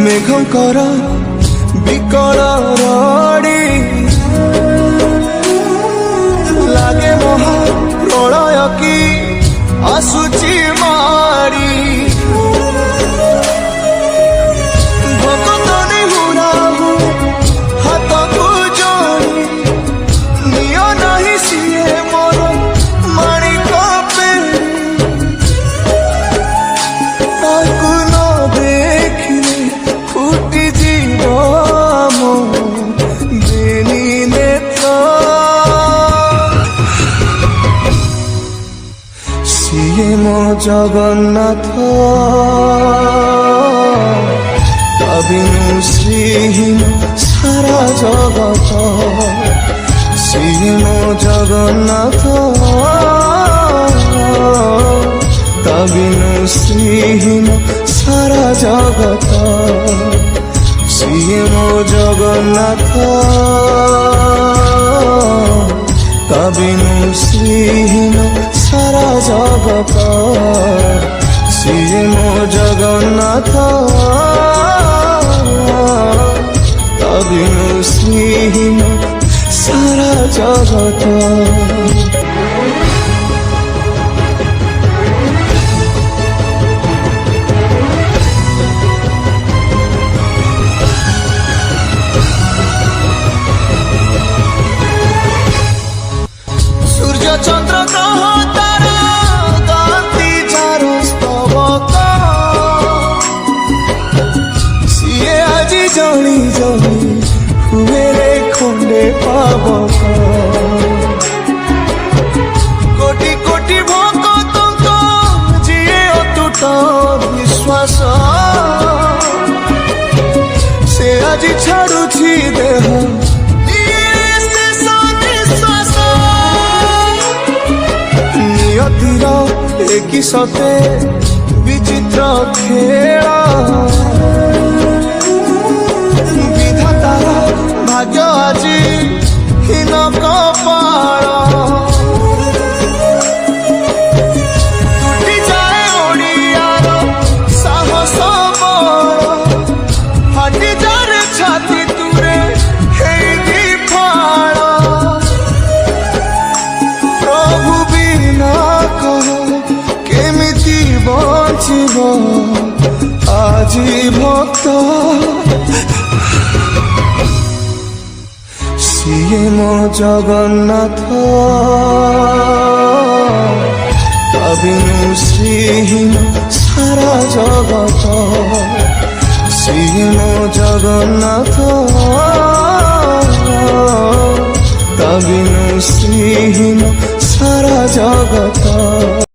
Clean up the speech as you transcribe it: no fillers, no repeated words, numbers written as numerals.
मेघଙ୍କର ବିକଳ ରଡ଼ି ଲାଗେ ମହା ପ୍ରଳୟ କି ଆସୁଛି ମାଡ଼ି ଭକ୍ତନି ହୁରାହୁ ହାତକୁ ଯୋଡ଼ି ନିଅ ନାହିଁ ସିଏ ମୋର ମାଣିକ ପେଡ଼ି ତାକୁ ନ ଦେଖିଲେ ଫୁଟି ଯିବ ମୋ ବେନି ନେତ୍ର ସିଏ ମୋ ଜଗନ୍ନାଥ ତା ବିନୁ ଶ୍ରୀହୀନ ସାରା ଜଗତ ସିଏ ମୋ ଜଗନ୍ନାଥ ତା ବିନୁ ଶ୍ରୀହୀନ ସାରା ଜଗତ ସିଏ ମୋ ଜଗନ୍ନାଥ ତା ବିନୁ ଶ୍ରୀହୀନ ସାରା ଜଗତ ସିଏ ମୋ ଜଗନ୍ନାଥ ତା ବିନୁ ଶ୍ରୀହୀନ ସାରା ଜଗତ চন্দ্র গ্রহ তারা গাতি যার স্তবক সিয়ে আজি জলি জলি হুয়েরে খন্ডে পাবক কোটি কোটি ভক্তଙ୍କ যিয়ে অতুট বিশ্বাস সে আজি ছাড়ুছি দেহ কি সতে বিচিত্র খেল বিধাতার ভাগ্য আজি হীন কপাল টুটি যায় ওড়িয়ার সাহস বল ফাটি যার ছাতি তুরে হেই ফাল প্রভু বিনা কহ বঞ্চিব আজি ভক্ত সিয়ে মো জগন্নাথ তা বিনু শ্রীহীন সারা জগত সিয়ে মো জগন্নাথ তা বিনু শ্রীহীন সারা জগত।